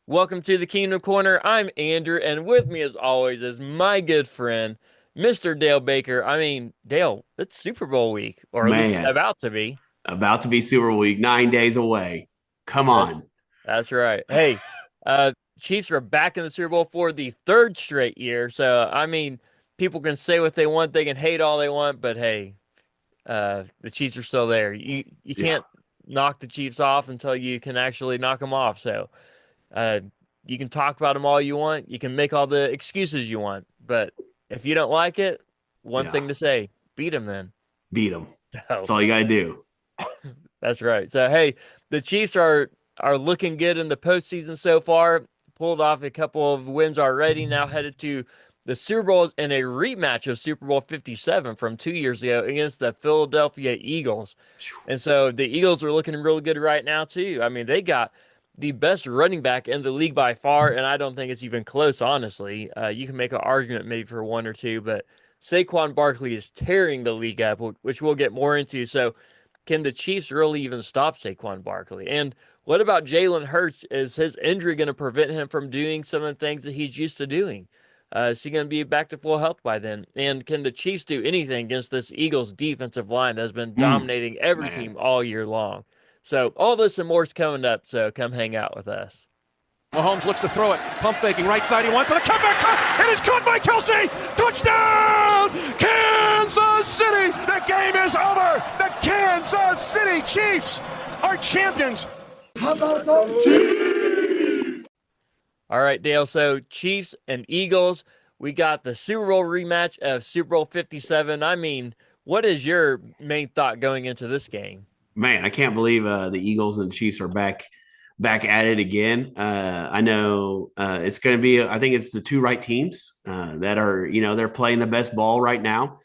Welcome to the Kingdom Corner. I'm Andrew, and with me, as always, is my good friend, Mr. Dale Baker. Dale, it's Super Bowl week, or at least Man, about to be. about to be Super Week, 9 days away. Come That's on. that's right. Hey, uh, Chiefs are back in the Super Bowl for the third straight year. So, people can say what they want, they can hate all they want, but hey, the Chiefs are still there. You Yeah. can't knock the Chiefs off until you can actually knock them off. So. Uh, you can talk about them all you want. You can make all the excuses you want. But if you don't like it, one Yeah. thing to say, beat them then. Beat them. That's So all you got to do. that's right. So, hey, the Chiefs are looking good in the postseason so far. Pulled off a couple of wins already. Now headed to the Super Bowl in a rematch of Super Bowl 57 from 2 years ago against the Philadelphia Eagles. And so the Eagles are looking really good right now, too. I mean, they got the best running back in the league by far, and I don't think it's even close, honestly. You can make an argument maybe for one or two, but Saquon Barkley is tearing the league up, which we'll get more into. So, can the Chiefs really even stop Saquon Barkley? And what about Jalen Hurts? Is his injury going to prevent him from doing some of the things that he's used to doing? Is he going to be back to full health by then? And can the Chiefs do anything against this Eagles defensive line that's been dominating every Man. team all year long? So all this and more is coming up. So come hang out with us. Mahomes looks to throw it. Pump faking right side. He wants it. A comeback cut. It is caught by Kelsey. Touchdown! Kansas City. The game is over. The Kansas City Chiefs are champions. How about those Chiefs? All right, Dale. So Chiefs and Eagles. We got the Super Bowl rematch of Super Bowl 57. What is your main thought going into this game? Man, I can't believe the Eagles and the Chiefs are back at it again. I know it's going to be. I think it's the two right teams that are. They're playing the best ball right now.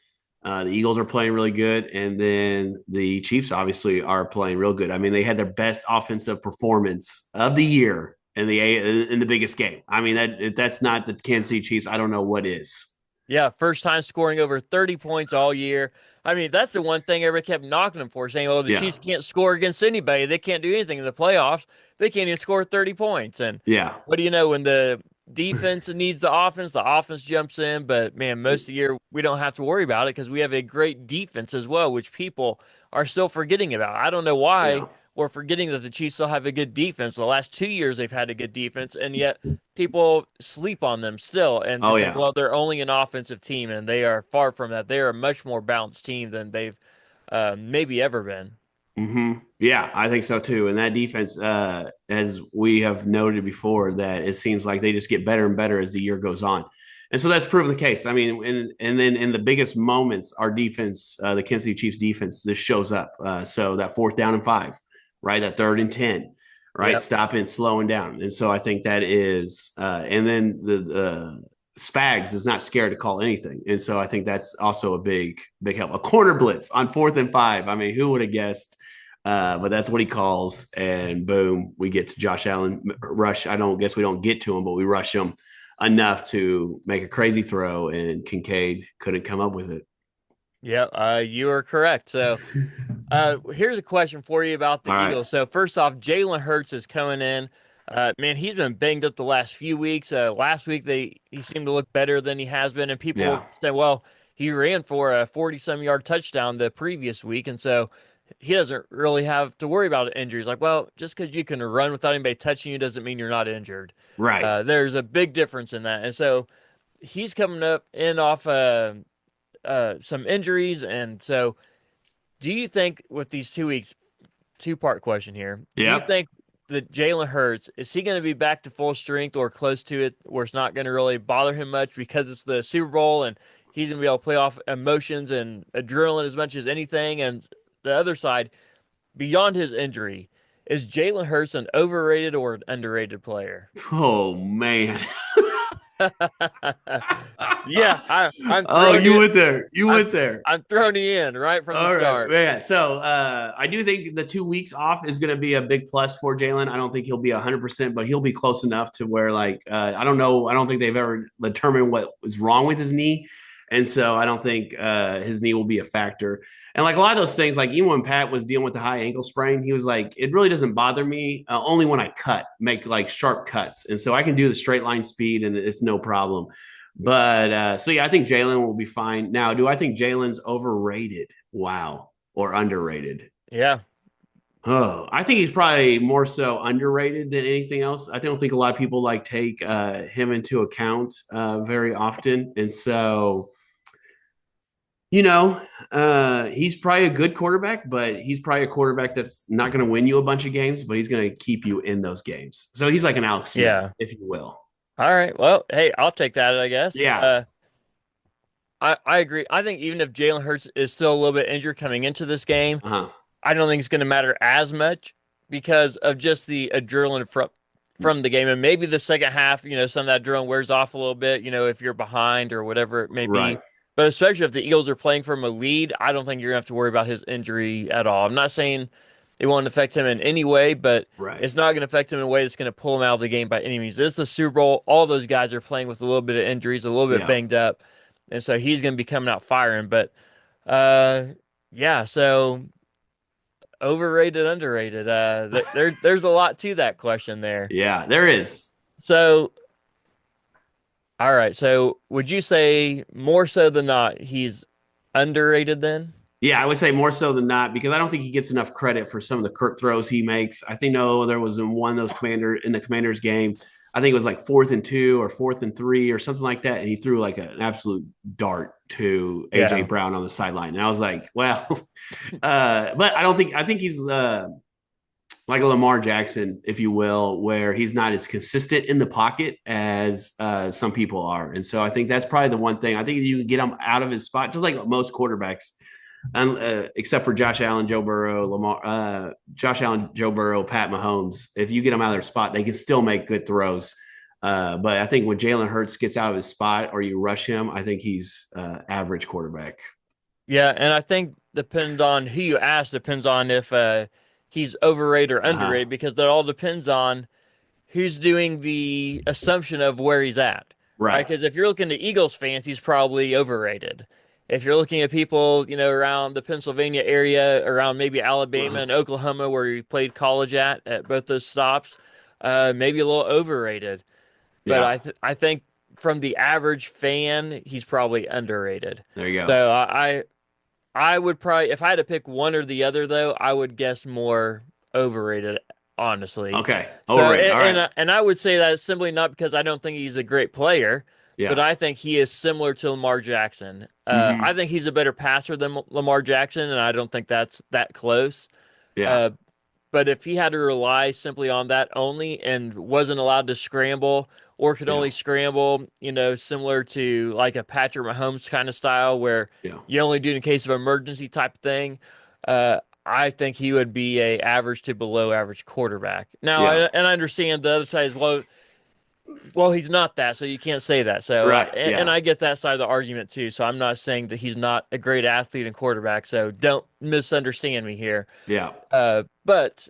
The Eagles are playing really good, and then the Chiefs obviously are playing real good. I mean, they had their best offensive performance of the year in the biggest game. I mean, that's not the Kansas City Chiefs. I don't know what is. Yeah, first time scoring over 30 points all year. That's the one thing everybody kept knocking them for, saying, oh, the Yeah, Chiefs can't score against anybody. They can't do anything in the playoffs. They can't even score 30 points. And yeah, what do you know? When the defense needs the offense jumps in. But man, most of the year, we don't have to worry about it because we have a great defense as well, which people are still forgetting about. I don't know why yeah. we're forgetting that the Chiefs still have a good defense. The last 2 years, they've had a good defense, and yet people sleep on them still and Oh just think, yeah. well, they're only an offensive team, and they are far from that. They are a much more balanced team than they've maybe ever been. Yeah, I think so too. And that defense, as we have noted before, that it seems like they just get better and better as the year goes on. And so that's proven the case. I mean, and then in the biggest moments, our defense, the Kansas City Chiefs defense, this shows up. So that 4th down and 5, right? That 3rd and 10, right? Yep. Stopping, slowing down. And so I think that is, and then the Spags is not scared to call anything. And so I think that's also a big help. A corner blitz on 4th and 5. I mean, who would have guessed? But that's what he calls, and boom, we get to Josh Allen rush. I don't guess we don't get to him, but we rush him enough to make a crazy throw, and Kincaid couldn't come up with it. Yeah, you are correct. So, here's a question for you about the All right. Eagles. So, first off, Jalen Hurts is coming in. Man, he's been banged up the last few weeks. Last week, he seemed to look better than he has been, and Yeah. people say, well, he ran for a 40-some yard touchdown the previous week, and so he doesn't really have to worry about injuries. Like, well, just because you can run without anybody touching you doesn't mean you're not injured. Right. There's a big difference in that, and so he's coming up in off some injuries, and so do you think with these 2 weeks, two-part question here, do you Yeah. think that Jalen Hurts is he going to be back to full strength or close to it, where it's not going to really bother him much because it's the Super Bowl and he's going to be able to play off emotions and adrenaline as much as anything? And the other side, beyond his injury, is Jalen Hurts an overrated or an underrated player? Oh man. Yeah, I'm Oh, throwing you you. went there. You I'm went there. I'm throwing you in right from the All right, start. man. So I do think the 2 weeks off is going to be a big plus for Jalen. I don't think he'll be 100%, but he'll be close enough to where, like, I don't know. I don't think they've ever determined what was wrong with his knee, And so I don't think his knee will be a factor. And like a lot of those things, like even when Pat was dealing with the high ankle sprain, he was like, it really doesn't bother me only when I make like sharp cuts. And so I can do the straight line speed and it's no problem. But so yeah, I think Jalen will be fine. Now, do I think Jalen's overrated? Wow. Or underrated? Yeah. Oh, I think he's probably more so underrated than anything else. I don't think a lot of people like take him into account very often. And so, he's probably a good quarterback, but he's probably a quarterback that's not going to win you a bunch of games, but he's going to keep you in those games. So he's like an Alex Smith, Yeah. if you will. All right. Well, hey, I'll take that, I guess. Yeah. I agree. I think even if Jalen Hurts is still a little bit injured coming into this game, Uh-huh. I don't think it's going to matter as much because of just the adrenaline from the game. And maybe the second half, some of that adrenaline wears off a little bit, if you're behind or whatever it may be. Right. But especially if the Eagles are playing from a lead, I don't think you're going to have to worry about his injury at all. I'm not saying it won't affect him in any way, but Right. it's not going to affect him in a way that's going to pull him out of the game by any means. It's the Super Bowl. All those guys are playing with a little bit of injuries, a little bit Yeah. banged up. And so he's going to be coming out firing. But yeah, so overrated, underrated. There's a lot to that question there. Yeah, there is. So, all right. So, would you say more so than not he's underrated then? Yeah, I would say more so than not because I don't think he gets enough credit for some of the quick throws he makes. I think there was in one of those Commanders game. I think it was like 4th and 2 or 4th and 3 or something like that, and he threw like an absolute dart to AJ Brown on the sideline, and I was like, well, but I think he's like a Lamar Jackson, if you will, where he's not as consistent in the pocket as some people are, and so I think that's probably the one thing. I think you can get him out of his spot, just like most quarterbacks. Except for Josh Allen, Joe Burrow, Pat Mahomes. If you get them out of their spot, they can still make good throws. But I think when Jalen Hurts gets out of his spot or you rush him, I think he's average quarterback. Yeah, and I think depends on who you ask, depends on if he's overrated or underrated, because that all depends on who's doing the assumption of where he's at. Right? Because if you're looking at Eagles fans, he's probably overrated. If you're looking at people, around the Pennsylvania area, around maybe Alabama and Oklahoma, where he played college at both those stops, maybe a little overrated. But I think from the average fan, he's probably underrated. There you go. So I would probably, if I had to pick one or the other, though, I would guess more overrated, honestly. Okay, overrated. So, all right. And I would say that simply not because I don't think he's a great player. Yeah. But I think he is similar to Lamar Jackson. I think he's a better passer than Lamar Jackson, and I don't think that's that close. Yeah. But if he had to rely simply on that only and wasn't allowed to scramble or could only scramble, similar to like a Patrick Mahomes kind of style where you only do it in case of emergency type thing, I think he would be a average to below average quarterback. Now, and I understand the other side is, well, he's not that, so you can't say that. So, and I get that side of the argument too. So I'm not saying that he's not a great athlete and quarterback. So don't misunderstand me here. Yeah. But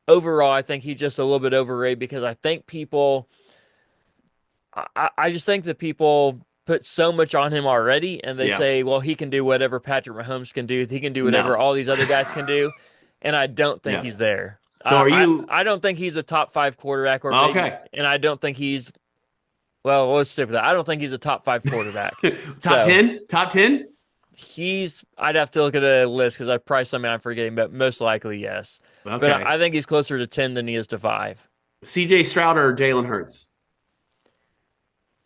overall, I think he's just a little bit overrated because I think I just think that people put so much on him already, and they say, well, he can do whatever Patrick Mahomes can do. He can do whatever all these other guys can do, and I don't think he's there. So are you? I don't think he's a top 5 quarterback, or maybe, and I don't think he's. Well, let's say for that. I don't think he's a top 5 quarterback. Top 10? Top 10? I'd have to look at a list because I probably something I'm forgetting, but most likely yes. Okay. But I think he's closer to 10 than he is to 5. CJ Stroud or Jalen Hurts?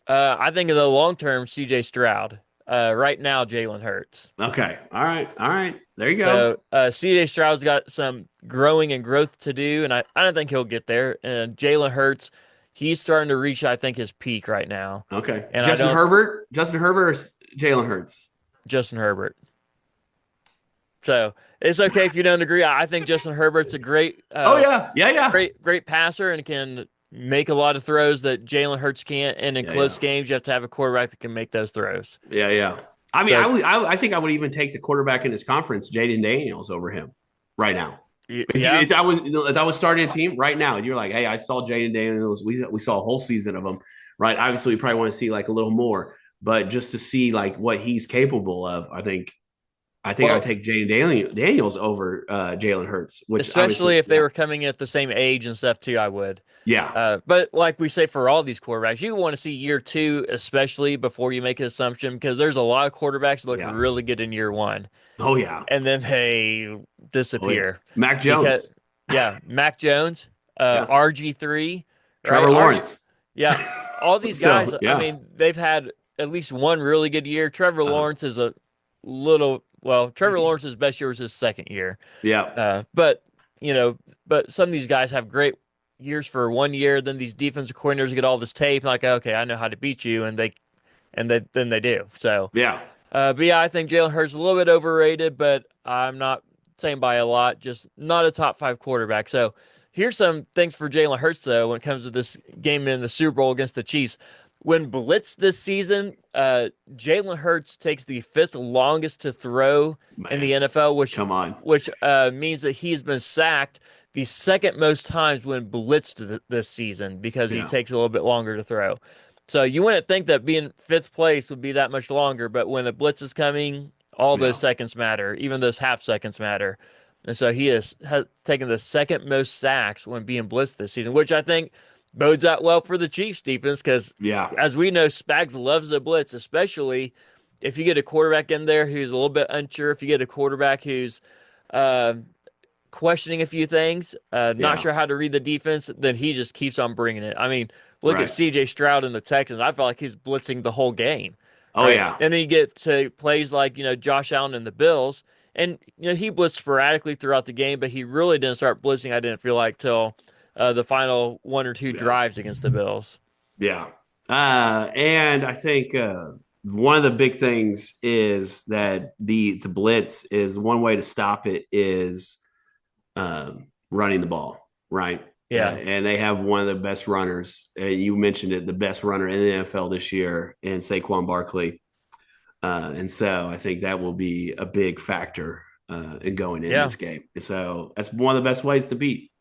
I think in the long term, CJ Stroud. Right now, Jalen Hurts. Okay. All right. There you go. So CJ Stroud's got some growing and growth to do, and I don't think he'll get there. And Jalen Hurts, he's starting to reach, I think, his peak right now. Okay. And Justin Herbert or Jalen Hurts? Justin Herbert. So it's okay if you don't agree. I think Justin Herbert's a great great passer and can make a lot of throws that Jalen Hurts can't. And in close games, you have to have a quarterback that can make those throws. Yeah. I mean, I think I would even take the quarterback in his conference, Jaylen Daniels, over him right now. Yeah. If I was starting a team right now, you're like, hey, I saw Jaylen Daniels. We saw a whole season of him, right? Obviously, we probably want to see like a little more. but just to see like what he's capable of, I think I'd Well, take Daniels over Jalen Hurts, which especially obviously, if they yeah, were coming at the same age and stuff too, I would. yeah, But like we say for all these quarterbacks, you want to see year two, especially before you make an assumption, because there's a lot of quarterbacks that look yeah, really good in year one, oh yeah, and then they oh yeah, disappear. Mac Because, Jones, yeah, Mac Jones, yeah, RG3, right? Trevor Lawrence. Yeah, all these guys, So I yeah, mean, they've had at least one really good year. Trevor uh, Lawrence is Trevor Lawrence's best year was his second year. yeah, But you know, but some of these guys have great years for 1 year. Then these defensive coordinators get all this tape, like, okay, I know how to beat you, then they do. So, yeah, but yeah, I think Jalen Hurts is a little bit overrated, but I'm not saying by a lot, just not a top five quarterback. So here's some things for Jalen Hurts though when it comes to this game in the Super Bowl against the Chiefs. When blitzed this season, Jalen Hurts takes the fifth longest to throw in man, the NFL, which come on, which means that he's been sacked the second most times when blitzed this season because he yeah, takes a little bit longer to throw. So you wouldn't think that being fifth place would be that much longer, but when a blitz is coming, all those yeah, seconds matter, even those half seconds matter. And so has taken the second most sacks when being blitzed this season, which I think bodes out well for the Chiefs defense because, yeah, as we know, Spags loves a blitz, especially if you get a quarterback in there who's a little bit unsure, if you get a quarterback who's uh, questioning a few things, not yeah, sure how to read the defense, then he just keeps on bringing it. I mean, look at right, CJ Stroud and the Texans. I felt like he's blitzing the whole game, oh right? yeah, And then you get to plays like, Josh Allen and the Bills. And, he blitzed sporadically throughout the game, but he really didn't start blitzing, I didn't feel like, till the final one or two yeah, drives against the Bills. yeah, and I think one of the big things is that the blitz is one way to stop it is running the ball, right? Yeah. And they have one of the best runners. You mentioned it, the best runner in the NFL this year, in Saquon Barkley. And so I think that will be a big factor in going in Yeah. this game. And so that's one of the best ways to beat.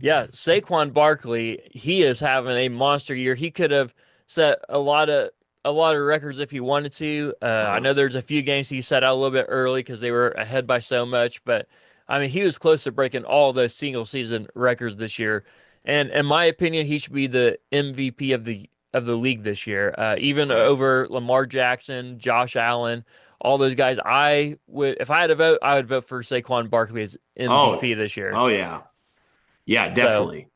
Yeah, Saquon Barkley, he is having a monster year. He could have set a lot of records if he wanted to. I know there's a few games he set out a little bit early because they were ahead by so much, but I mean he was close to breaking all those single season records this year. And in my opinion, he should be the MVP of the league this year, even Right. over Lamar Jackson, Josh Allen, all those guys. I would, if I had to vote, I would vote for Saquon Barkley as MVP Oh, this year. oh yeah. Yeah, So, definitely.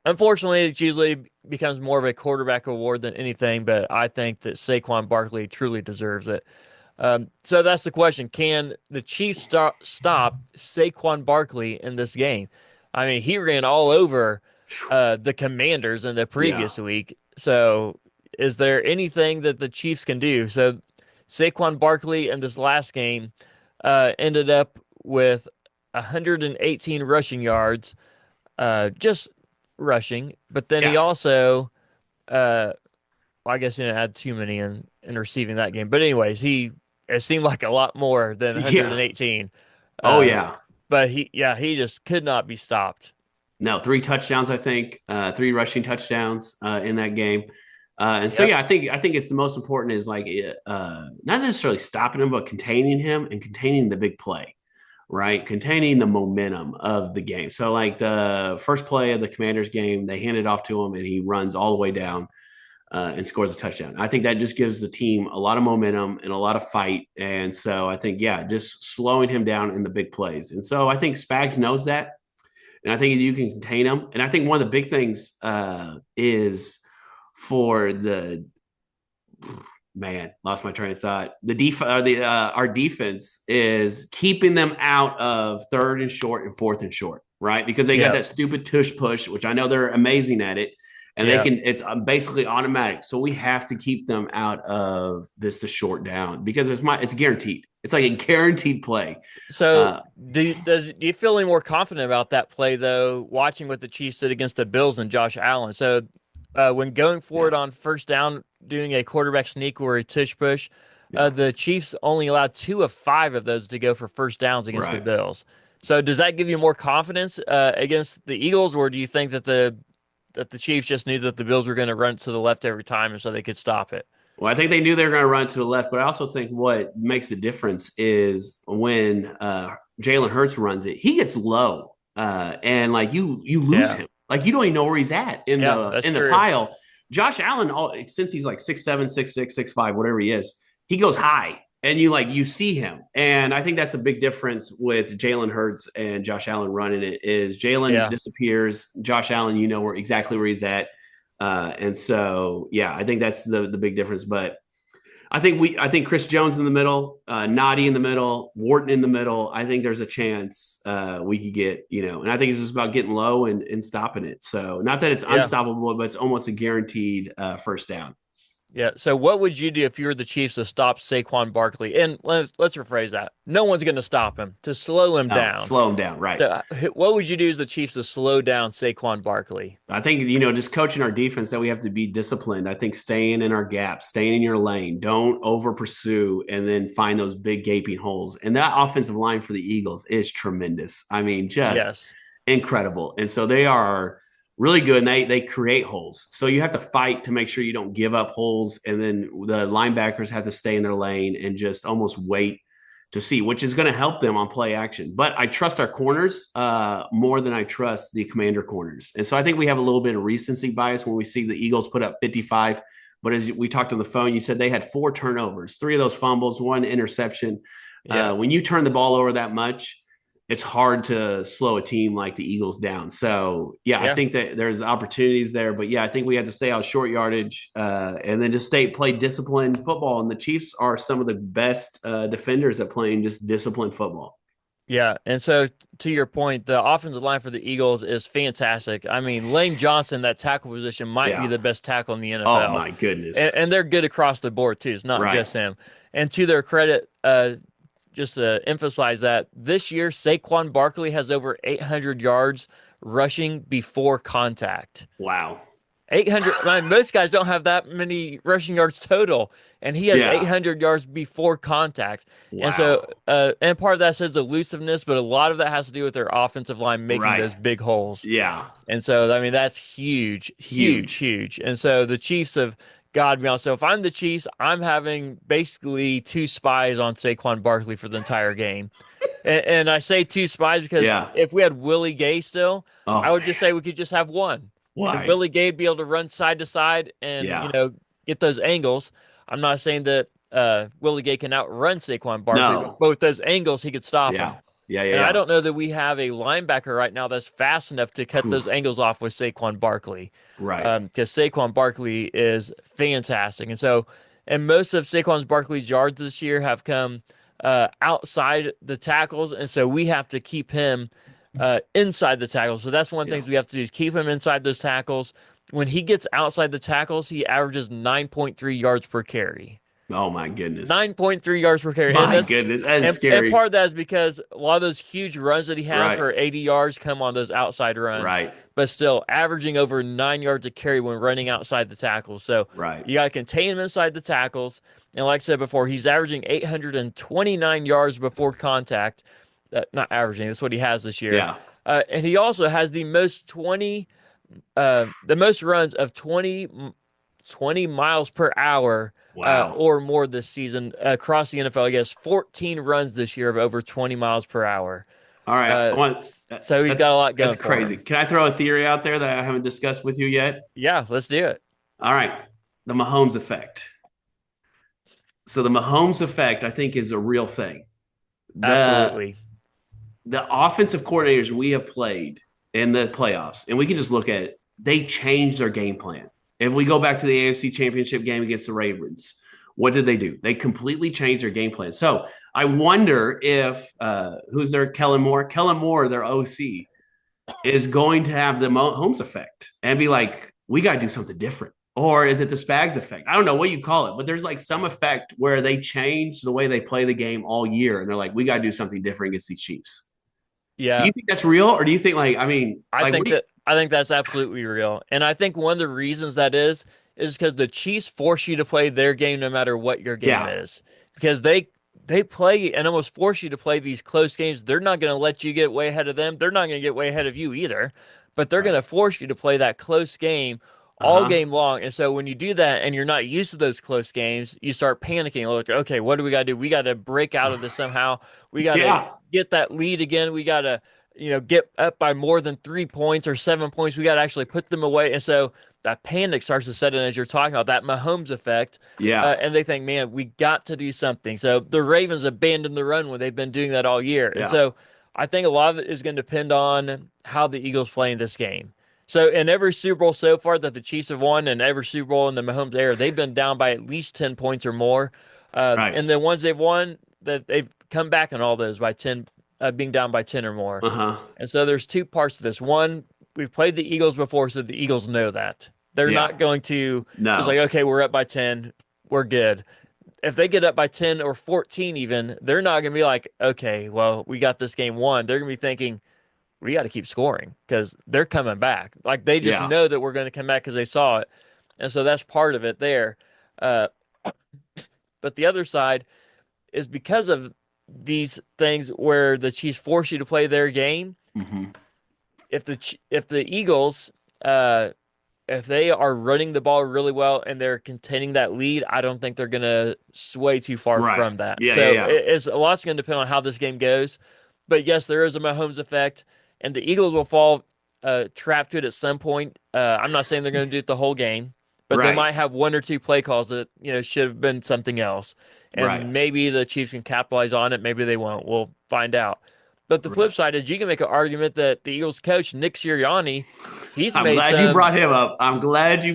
unfortunately, it usually becomes more of a quarterback award than anything, but I think that Saquon Barkley truly deserves it. So that's the question. Can the Chiefs stop Saquon Barkley in this game? I mean, he ran all over the Commanders in the Yeah. previous week. So is there anything that the Chiefs can do? So Saquon Barkley in this last game ended up with 118 rushing yards, just rushing. But then he Yeah. also, well, I guess he didn't add too many in receiving that game. But anyways, it seemed like a lot more than Yeah. 118. Oh Uh, yeah. but he just could not be stopped. No, three touchdowns, I think, three rushing touchdowns in that game. And so, Yep. yeah, I think it's the most important is like not necessarily stopping him, but containing him and containing the big play, right? Containing the momentum of the game. So, like the first play of the Commanders game, they hand it off to him and he runs all the way down and scores a touchdown. I think that just gives the team a lot of momentum and a lot of fight. And so, I think, yeah, just slowing him down in the big plays. And so, I think Spags knows that. And I think you can contain them. And I think one of the big things is for the man, lost my train of thought. Our defense is keeping them out of third and short and fourth and short, right? Because they got Yep. that stupid tush push, which I know they're amazing at it, and they Yep. can. It's basically automatic. So we have to keep them out of the short down because it's guaranteed. It's like a guaranteed play. So Uh, do you feel any more confident about that play though? Watching what the Chiefs did against the Bills and Josh Allen. So when going yeah, forward on first down, doing a quarterback sneak or a tush push, yeah, the Chiefs only allowed 2 of 5 of those to go for first downs against the right. Bills. So does that give you more confidence against the Eagles, or do you think that the Chiefs just knew that the Bills were going to run it to the left every time, and so they could stop it? Well, I think they knew they were going to run to the left, but I also think what makes the difference is when Jalen Hurts runs it, he gets low, and like you lose Yeah. him. Like you don't even know where he's at in Yeah, the that's in the true. pile. Josh Allen, since he's like 6'7", 6'6", 6'5", whatever he is, he goes high, and you see him. And I think that's a big difference with Jalen Hurts and Josh Allen running it. Is Jalen Yeah. disappears, Josh Allen, you know exactly where he's at. And so, yeah, I think that's the big difference. But I think Chris Jones in the middle, Noddy in the middle, Wharton in the middle. I think there's a chance we could get, and I think it's just about getting low and stopping it. So not that it's Yeah. unstoppable, but it's almost a guaranteed first down. Yeah. So what would you do if you were the Chiefs to stop Saquon Barkley? And let's rephrase that. No one's going to stop him, to slow him No, down. slow him down, right? So, what would you do as the Chiefs to slow down Saquon Barkley? I think, just coaching our defense that we have to be disciplined. I think staying in our gap, staying in your lane, don't over pursue and then find those big gaping holes. And that offensive line for the Eagles is tremendous. I mean, just Yes. incredible. And so they are really good and they create holes. So you have to fight to make sure you don't give up holes. And then the linebackers have to stay in their lane and just almost wait to see, which is going to help them on play action. But I trust our corners more than I trust the commander corners. And so I think we have a little bit of recency bias when we see the Eagles put up 55. But as we talked on the phone, you said they had 4 turnovers, 3 of those fumbles, 1 interception. Yeah. When you turn the ball over that much, it's hard to slow a team like the Eagles down. So, yeah, I think that there's opportunities there. But, yeah, I think we have to stay out short yardage and then just play disciplined football. And the Chiefs are some of the best defenders at playing just disciplined football. Yeah. And so to your point, the offensive line for the Eagles is fantastic. I mean, Lane Johnson, that tackle position, might be Yeah. the best tackle in the Oh, NFL. my goodness. And they're good across the board, too. It's not Right. just him. And to their credit, just to emphasize that this year, Saquon Barkley has over 800 yards rushing before contact. Wow. 800. I mean, most guys don't have that many rushing yards total, and he has Yeah. 800 yards before contact. Wow. And so, and part of that says elusiveness, but a lot of that has to do with their offensive line making Right. those big holes. Yeah. And so, I mean, that's huge, huge, huge. And so the Chiefs have got to be honest. So if I'm the Chiefs, I'm having basically 2 spies on Saquon Barkley for the entire game. And I say 2 spies because if we had Willie Gay still, I would just say we could just have 1. Why? And Willie Gay would be able to run side to side and, get those angles. I'm not saying that Willie Gay can outrun Saquon Barkley, but with those angles, he could stop him. And I don't know that we have a linebacker right now that's fast enough to cut those angles off with Saquon Barkley. Right. Because Saquon Barkley is fantastic. And so, and most of Saquon Barkley's yards this year have come outside the tackles. And so we have to keep him inside the tackles. So that's one of the things we have to do is keep him inside those tackles. When he gets outside the tackles, he averages 9.3 yards per carry. Oh, my goodness. 9.3 yards per carry. My goodness. That is scary. And part of that is because a lot of those huge runs that he has for 80 yards come on those outside runs. Right. But still, averaging over 9 yards a carry when running outside the tackles. So you got to contain him inside the tackles. And like I said before, he's averaging 829 yards before contact. Not averaging, that's what he has this year. Yeah. And he also has the most runs of 20 miles per hour or more this season across the NFL. He has 14 runs this year of over 20 miles per hour. All right. So he's got a lot going. That's crazy. Can I throw a theory out there that I haven't discussed with you yet? Yeah, let's do it. All right. The Mahomes effect. So the Mahomes effect, I think, is a real thing. Absolutely. The offensive coordinators we have played in the playoffs, and we can just look at it, they changed their game plan. If we go back to the AFC Championship game against the Ravens, what did they do? They completely changed their game plan. So I wonder if who's their Kellen Moore? Kellen Moore, their OC, is going to have the Mahomes effect and be like, we got to do something different. Or is it the Spags effect? I don't know what you call it, but there's like some effect where they change the way they play the game all year. And they're like, we got to do something different against these Chiefs. Yeah. Do you think that's real? Or do you think I think that's absolutely real. And I think one of the reasons that is because the Chiefs force you to play their game no matter what your game is. Because they play and almost force you to play these close games. They're not going to let you get way ahead of them. They're not going to get way ahead of you either. But they're going to force you to play that close game all game long. And so when you do that and you're not used to those close games, you start panicking. Like, okay, what do we got to do? We got to break out of this somehow. We got to Yeah. get that lead again. We got to, get up by more than 3 points or 7 points. We got to actually put them away. And so that panic starts to set in as you're talking about that Mahomes effect. Yeah. And they think, man, we got to do something. So the Ravens abandoned the run when they've been doing that all year. And Yeah. so I think a lot of it is going to depend on how the Eagles play in this game. So in every Super Bowl so far that the Chiefs have won, and every Super Bowl in the Mahomes era, they've been down by at least 10 points or more. Right. And the ones they've won, that they've come back in all those by 10, being down by 10 or more. And so there's two parts to this. One, we've played the Eagles before, so the Eagles know that. They're not going to just like, okay, we're up by 10, we're good. If they get up by 10 or 14 even, they're not going to be like, okay, well, we got this game won. They're going to be thinking, we got to keep scoring because they're coming back. Like they just know that we're going to come back because they saw it. And so that's part of it there. But the other side is because of these things where the Chiefs force you to play their game. If the Eagles, if they are running the ball really well and they're containing that lead, I don't think they're going to sway too far from that. It's a lot's going to depend on how this game goes. But yes, there is a Mahomes effect. And the Eagles will fall trapped to it at some point. I'm not saying they're going to do it the whole game, but they might have one or two play calls that should have been something else, and maybe the Chiefs can capitalize on it. Maybe they won't. We'll find out. But the flip side is you can make an argument that the Eagles coach Nick Sirianni, I'm glad you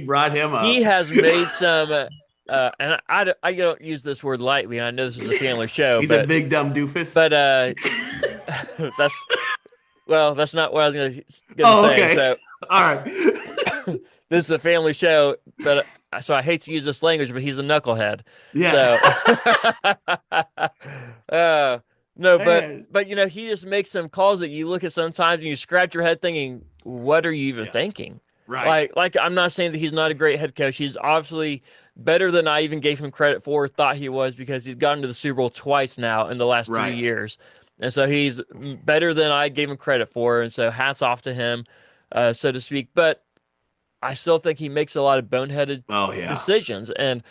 brought him up. He has made some. And I don't use this word lightly. I know this is a family show. He's a big dumb doofus. But that's not what I was going to say. Okay. So, all right. This is a family show, but so I hate to use this language, but he's a knucklehead. Yeah. So, no, but he just makes some calls that you look at sometimes and you scratch your head thinking, what are you even thinking? Right. Like I'm not saying that he's not a great head coach. He's obviously better than I even gave him credit for, thought he was, because he's gotten to the Super Bowl twice now in the last 2 years. And so he's better than I gave him credit for. And so hats off to him, so to speak. But I still think he makes a lot of boneheaded decisions. And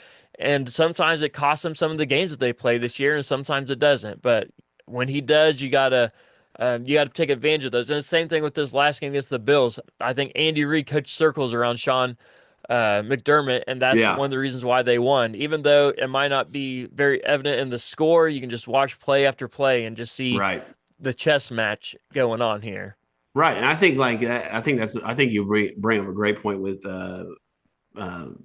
sometimes it costs him some of the games that they play this year, and sometimes it doesn't. But when he does, you gotta take advantage of those. And the same thing with this last game against the Bills. I think Andy Reid coached circles around Sean McDermott, and that's one of the reasons why they won. Even though it might not be very evident in the score, you can just watch play after play and just see the chess match going on here. Right, and I think I think you bring up a great point with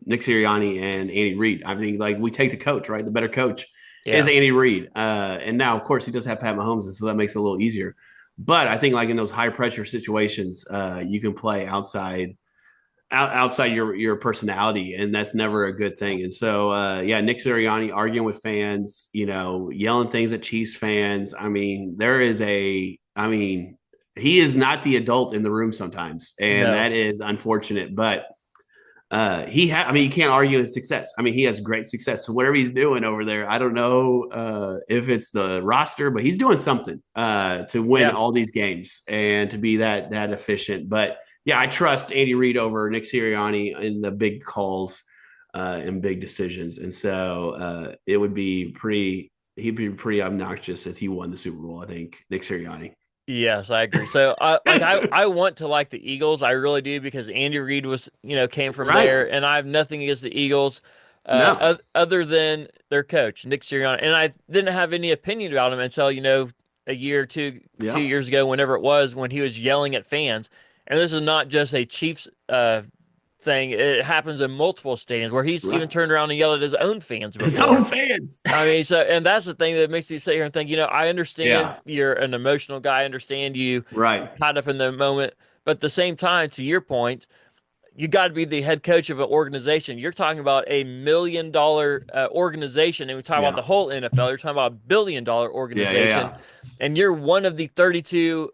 Nick Sirianni and Andy Reid. I think we take the coach, right? The better coach is Andy Reid, and now of course he does have Pat Mahomes, and so that makes it a little easier. But I think in those high pressure situations, you can play outside your personality, and that's never a good thing. And so Nick Sirianni arguing with fans, yelling things at Chiefs fans. I mean, he is not the adult in the room sometimes, and that is unfortunate. But you can't argue his success. I mean, he has great success. So whatever he's doing over there, I don't know if it's the roster, but he's doing something to win all these games and to be that efficient. But I trust Andy Reid over Nick Sirianni in the big calls and big decisions. And so he'd be pretty obnoxious if he won the Super Bowl, I think, Nick Sirianni. Yes, I agree. So I want to like the Eagles. I really do, because Andy Reid came from there, and I have nothing against the Eagles other than their coach, Nick Sirianni. And I didn't have any opinion about him until, a year or 2 years ago, whenever it was, when he was yelling at fans. And this is not just a Chiefs thing. It happens in multiple stadiums where he's even turned around and yelled at his own fans before. His own fans. I mean, and that's the thing that makes me sit here and think, I understand you're an emotional guy. I understand you caught up in the moment. But at the same time, to your point, you got to be the head coach of an organization. You're talking about $1 million organization, and we talk about the whole NFL. You're talking about $1 billion organization, and you're one of the 32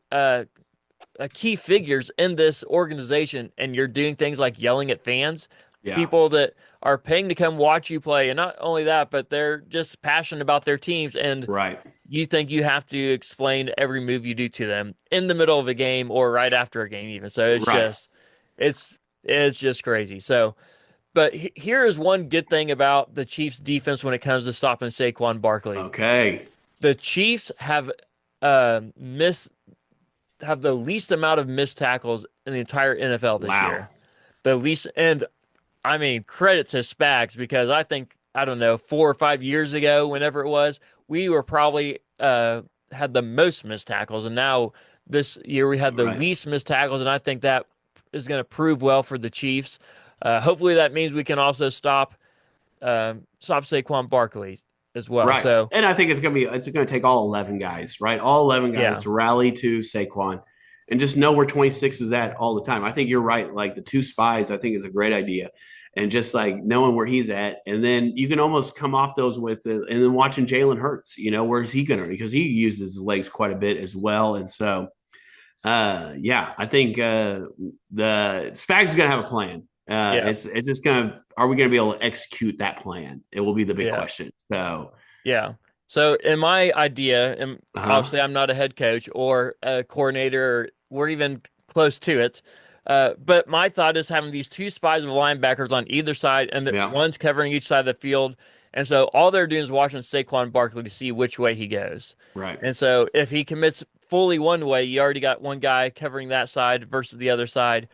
key figures in this organization, and you're doing things like yelling at fans, people that are paying to come watch you play. And not only that, but they're just passionate about their teams. And you think you have to explain every move you do to them in the middle of a game or right after a game even. So it's It's just crazy. So, but here is one good thing about the Chiefs defense when it comes to stopping Saquon Barkley. Okay. The Chiefs have missed have the least amount of missed tackles in the entire NFL this Wow. year. The least, and I mean, credit to Spags because I think, I don't know, 4 or 5 years ago, whenever it was, we were probably had the most missed tackles. And now this year we had the Right. least missed tackles. And I think that is going to prove well for the Chiefs. Hopefully that means we can also stop Saquon Barkley as well. Right. So, And I think it's gonna take all 11 guys, right? All 11 guys yeah, to rally to Saquon and just know where 26 is at all the time. I think you're right. Like the two spies, I think is a great idea. And just like knowing where he's at, and then you can almost come off those with and then watching Jalen Hurts, where's he gonna, because he uses his legs quite a bit as well. And so yeah, I think the Spags is gonna have a plan. yeah, It's just gonna, are we gonna be able to execute that plan? It will be the big yeah. question. So Yeah. So in my idea, and uh-huh. obviously I'm not a head coach or a coordinator, or even close to it. But my thought is having these two spies of linebackers on either side, and that Yeah. one's covering each side of the field. And so all they're doing is watching Saquon Barkley to see which way he goes. Right. And so if he commits fully one way, you already got one guy covering that side versus the other side.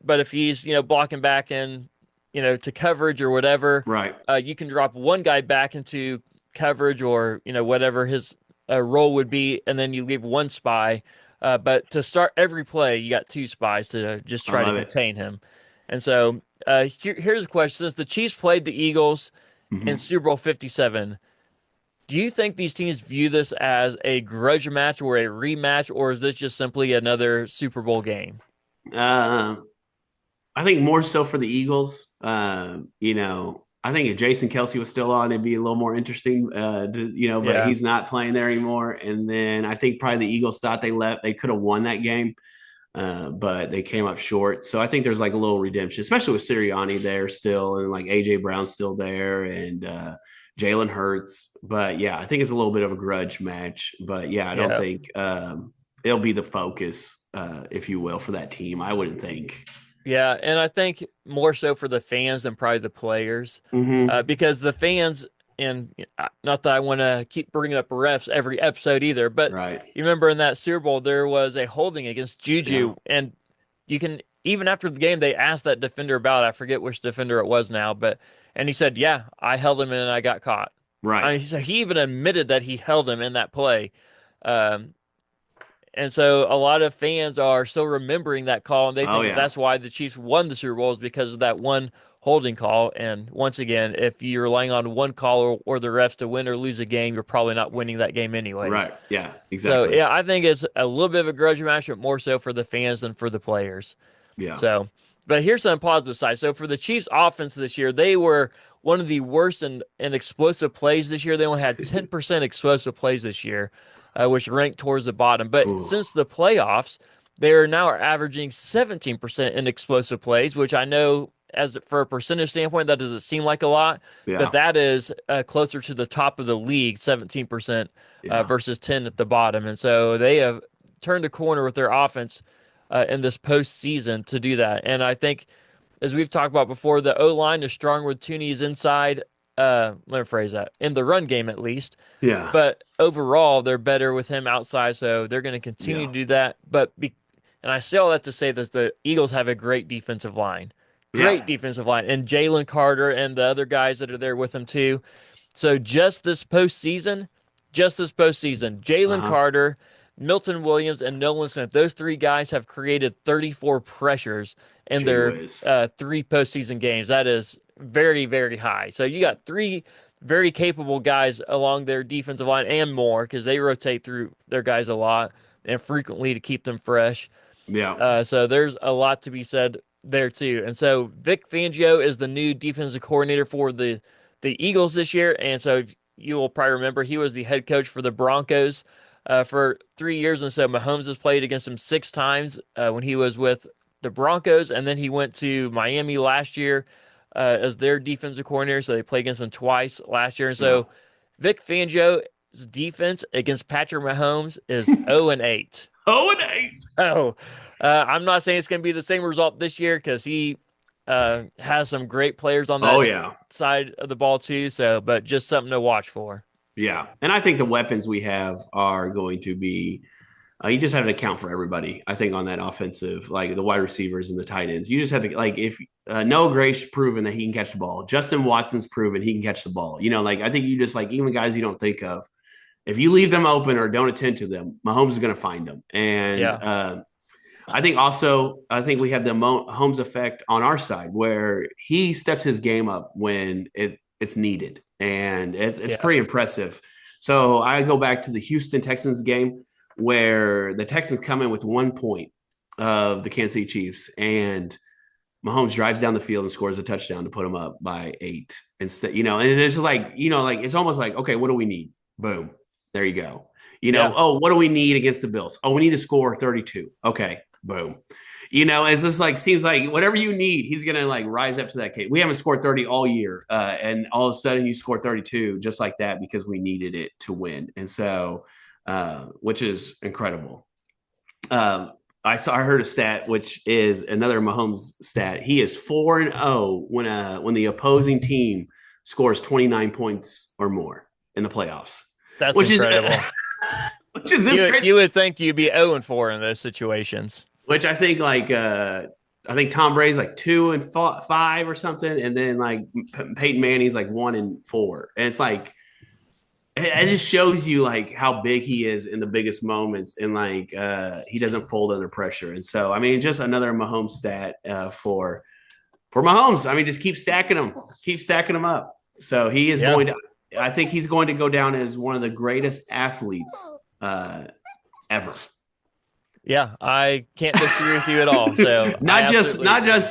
But if he's, blocking back in, to coverage or whatever, Right. you can drop one guy back into coverage or whatever his role would be, and then you leave one spy. But to start every play, you got two spies to just I try to love it. contain him. And so here's a question: since the Chiefs played the Eagles in Hmm. Super Bowl 57, do you think these teams view this as a grudge match or a rematch, or is this just simply another Super Bowl game? Uh, I think more so for the Eagles. I think if Jason Kelsey was still on, it'd be a little more interesting. But Yeah, he's not playing there anymore. And then I think probably the Eagles thought they could have won that game, but they came up short. So I think there's like a little redemption, especially with Sirianni there still, and like AJ Brown's still there, and Jalen Hurts. But yeah, I think it's a little bit of a grudge match. But yeah, I don't yeah. think it'll be the focus, if you will, for that team. I wouldn't think. Yeah, and I think more so for the fans than probably the players, Hmm. because the fans, and not that I want to keep bringing up refs every episode either, but Right. you remember in that Super Bowl there was a holding against Yeah. Juju, and you can even after the game they asked that defender about it. I forget which defender it was now, but and he said, "Yeah, I held him and I got caught." Right. I mean, so he even admitted that he held him in that play. Um, and so a lot of fans are still remembering that call, and they Oh think that yeah. that's why the Chiefs won the Super Bowl is because of that one holding call. And once again, if you're relying on one call or the refs to win or lose a game, you're probably not winning that game anyways. Right. Yeah. So Exactly. yeah, I think it's a little bit of a grudge match, but more so for the fans than for the players. Yeah. So, but here's some positive side. So for the Chiefs offense this year, they were one of the worst in explosive plays this year. They only had 10% explosive plays this year, which ranked towards the bottom. But Ooh. since the playoffs, they are now averaging 17% in explosive plays, which I know as for a percentage standpoint, that doesn't seem like a lot, but Yeah. that is closer to the top of the league, 17% Yeah. versus 10 at the bottom. And so they have turned a corner with their offense in this postseason to do that. And I think, as we've talked about before, the O line is strong with Tooney's inside. Let me phrase that in the run game at least. Yeah. But overall, they're better with him outside, so they're going to continue Yeah. to do that. And I say all that to say that the Eagles have a Yeah. great defensive line, and Jalen Carter and the other guys that are there with him too. So just this postseason, Jalen Uh-huh. Carter, Milton Williams, and Nolan Smith, those three guys have created 34 pressures in Gee their whiz. three postseason games. That is very, very high. So you got three very capable guys along their defensive line and more because they rotate through their guys a lot and frequently to keep them fresh. Yeah. So there's a lot to be said there too. And so Vic Fangio is the new defensive coordinator for the Eagles this year. And so if you will probably remember he was the head coach for the Broncos for 3 years. And so Mahomes has played against him 6 times when he was with the Broncos. And then he went to Miami last year as their defensive coordinator. So they played against him twice last year. And Yeah. so Vic Fangio's defense against Patrick Mahomes is 0-8. Oh, and eight. Oh, I'm not saying it's going to be the same result this year because he has some great players on Oh that yeah. side of the ball too. So, but just something to watch for. Yeah. And I think the weapons we have are going to be you just have to account for everybody. I think on that offensive, like the wide receivers and the tight ends, you just have to like if Noah Gray's proven that he can catch the ball. Justin Watson's proven he can catch the ball. Like I think you just like even guys you don't think of, if you leave them open or don't attend to them, Mahomes is going to find them. And Yeah. I think we have the Mahomes effect on our side where he steps his game up when it's needed, and it's Yeah. pretty impressive. So I go back to the Houston Texans game where the Texans come in with 1 point of the Kansas City Chiefs, and Mahomes drives down the field and scores a touchdown to put them up by 8. Instead, and it's like, like it's almost like, okay, what do we need? Boom, there you go. Yeah. Oh, what do we need against the Bills? Oh, we need to score 32. Okay, boom. It's just like seems like whatever you need, he's gonna like rise up to that case. We haven't scored 30 all year, and all of a sudden you score 32 just like that because we needed it to win, and so which is incredible. I heard a stat, which is another Mahomes stat. He is 4-0 when the opposing team scores 29 points or more in the playoffs. That's which incredible. Which is this crazy. You would think you'd be 0-4 in those situations. Which I think I think Tom Brady's like 2-5 or something, and then like Peyton Manning's like 1-4, and it's like it just shows you like how big he is in the biggest moments, and like he doesn't fold under pressure. And so I mean, just another Mahomes stat for Mahomes. I mean, just keep stacking them up. So he is going to. I think he's going to go down as one of the greatest athletes ever. Yeah, I can't disagree with you at all. So not just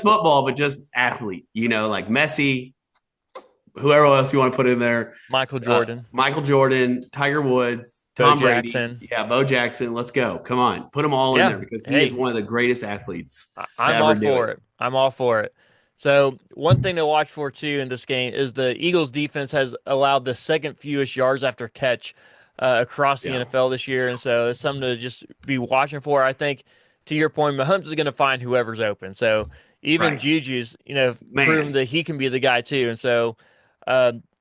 football, but just athlete. Like Messi, whoever else you want to put in there. Michael Jordan, Tiger Woods, Tom Brady. Jackson. Yeah, Bo Jackson. Let's go. Come on. Put them all in there because he is one of the greatest athletes. I'm all for it. I'm all for it. So one thing to watch for too in this game is the Eagles defense has allowed the second fewest yards after catch across the NFL this year. And so it's something to just be watching for. I think to your point, Mahomes is going to find whoever's open. So even Juju's, proven that he can be the guy too. And so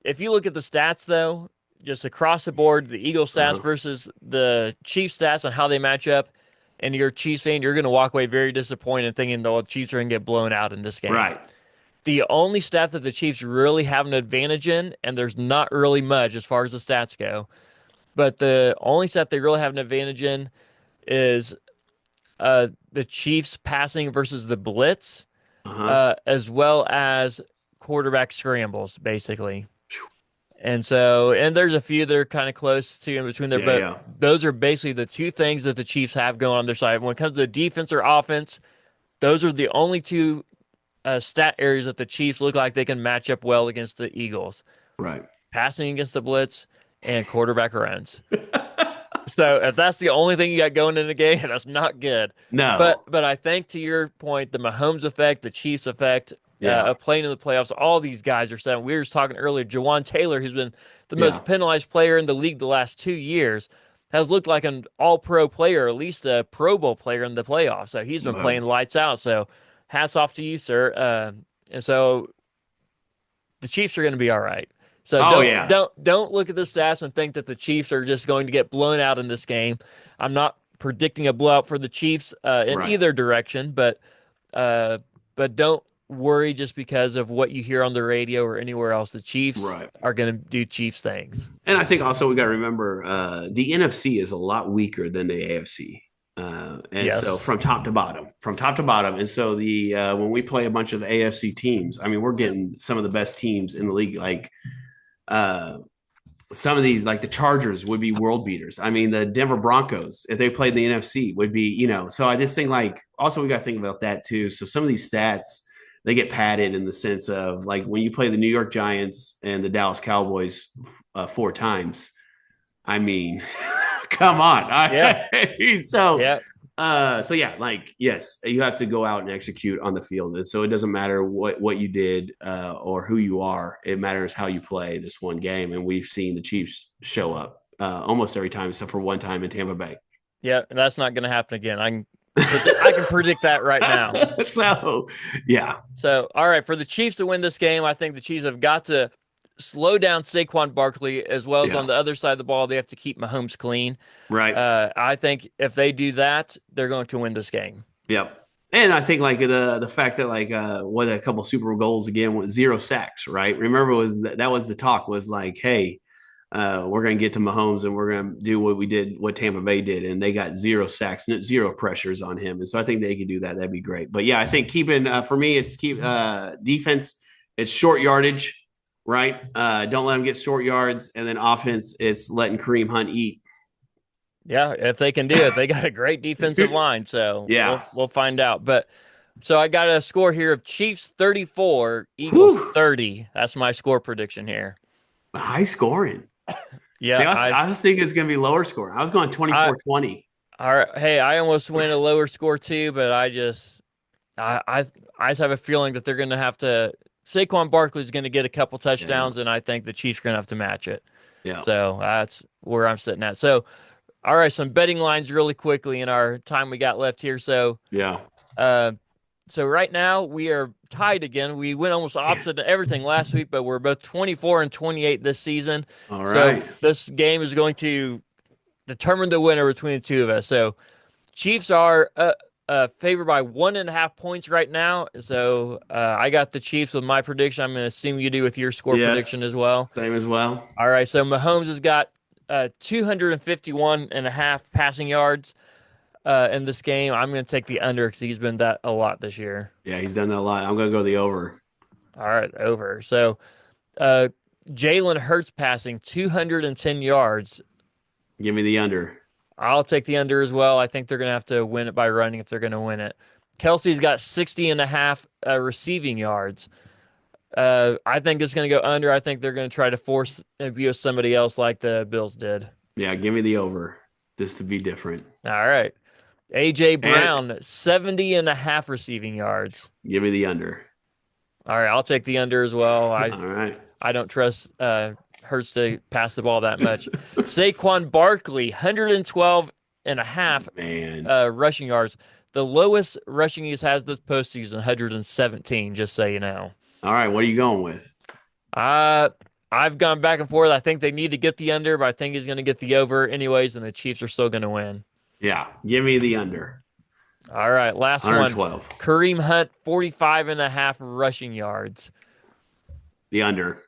if you look at the stats though, just across the board, the Eagles stats versus the Chiefs stats and how they match up, and you're a Chiefs fan, you're going to walk away very disappointed thinking the Chiefs are going to get blown out in this game. Right. The only stat that the Chiefs really have an advantage in, and there's not really much as far as the stats go, but the only stat they really have an advantage in is the Chiefs passing versus the blitz, as well as quarterback scrambles, basically. And there's a few that are kind of close to in between there, but those are basically the two things that the Chiefs have going on their side. When it comes to the defense or offense, those are the only two stat areas that the Chiefs look like they can match up well against the Eagles. Right. Passing against the blitz and quarterback runs. So if that's the only thing you got going in the game, that's not good. No. But I think to your point, the Mahomes effect, the Chiefs effect, of playing in the playoffs, all these guys are set. We were just talking earlier, Jawan Taylor, who's been the most penalized player in the league the last 2 years, has looked like an all-pro player, or at least a Pro Bowl player in the playoffs. So he's been playing lights out. So hats off to you, sir. And so the Chiefs are going to be all right. So don't look at the stats and think that the Chiefs are just going to get blown out in this game. I'm not predicting a blowout for the Chiefs in either direction, but don't worry just because of what you hear on the radio or anywhere else. The Chiefs are going to do Chiefs things. And I think also we got to remember the NFC is a lot weaker than the AFC. So from top to bottom. And so when we play a bunch of the AFC teams, I mean, we're getting some of the best teams in the league. Like some of these, like the Chargers would be world beaters. I mean, the Denver Broncos, if they played in the NFC, would be, so I just think like, also we got to think about that too. So some of these stats, they get padded in the sense of like when you play the New York Giants and the Dallas Cowboys 4 times, I mean, come on. Like, yes, you have to go out and execute on the field. And so it doesn't matter what you did or who you are. It matters how you play this one game. And we've seen the Chiefs show up almost every time, except for one time in Tampa Bay. Yeah, and that's not going to happen again. I can predict that right now. So, yeah. So, all right, for the Chiefs to win this game, I think the Chiefs have got to slow down Saquon Barkley, as well as Yeah. on the other side of the ball, they have to keep Mahomes clean. Right. I think if they do that, they're going to win this game. Yep. And I think like the fact that like what a couple Super Bowl goals again with 0 sacks, right? Remember that was the talk was like, hey, we're going to get to Mahomes and we're going to do what Tampa Bay did, and they got 0 sacks, 0 pressures on him, and so I think they could do that. That'd be great. But yeah, I think keeping for me, it's keep defense. It's short yardage, right? Don't let them get short yards, and then offense, it's letting Kareem Hunt eat. Yeah, if they can do it, they got a great defensive line. So Yeah, we'll find out. But so I got a score here of Chiefs 34, Eagles Whew. 30. That's my score prediction here. High scoring. Yeah, See, I was thinking it's going to be lower score. I was going 24-20. All right. Hey, I almost went a lower score too, but I just have a feeling that they're going to have to. Saquon Barkley is going to get a couple touchdowns, and I think the Chiefs are going to have to match it. Yeah. So that's where I'm sitting at. So, all right, some betting lines really quickly in our time we got left here. So, Yeah. So right now we are tied again. We went almost opposite to everything last week, but we're both 24 and 28 this season. All right. So this game is going to determine the winner between the two of us. So Chiefs are favored by 1.5 points right now. So I got the Chiefs with my prediction. I'm going to assume you do with your score prediction as well. Same as well. All right. So Mahomes has got 251.5 passing yards in this game. I'm going to take the under because he's been that a lot this year. Yeah, he's done that a lot. I'm going to go the over. All right, over. So Jalen Hurts passing 210 yards. Give me the under. I'll take the under as well. I think they're going to have to win it by running if they're going to win it. Kelsey's got 60.5 receiving yards. I think it's going to go under. I think they're going to try to force abuse somebody else like the Bills did. Yeah, give me the over just to be different. All right. A.J. Brown, 70.5 receiving yards. Give me the under. All right, I'll take the under as well. All right. I don't trust Hurts to pass the ball that much. Saquon Barkley, 112.5 rushing yards. The lowest rushing he has this postseason, 117, just so you know. All right, what are you going with? I've gone back and forth. I think they need to get the under, but I think he's going to get the over anyways, and the Chiefs are still going to win. Yeah, give me the under. All right, last 112. one. Kareem Hunt, 45.5 rushing yards. The under.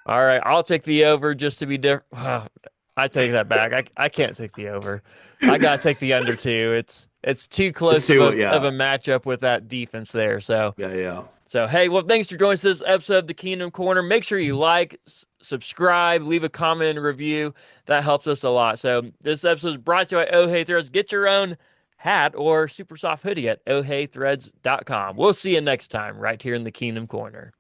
All right, I'll take the over just to be different. I take that back. I can't take the over. I got to take the under too. It's too close of a matchup with that defense there. So yeah. So, hey, well, thanks for joining us this episode of the Kingdom Corner. Make sure you like, subscribe, leave a comment and review. That helps us a lot. So this episode is brought to you by Oh Hey Threads. Get your own hat or super soft hoodie at ohheythreads.com. We'll see you next time right here in the Kingdom Corner.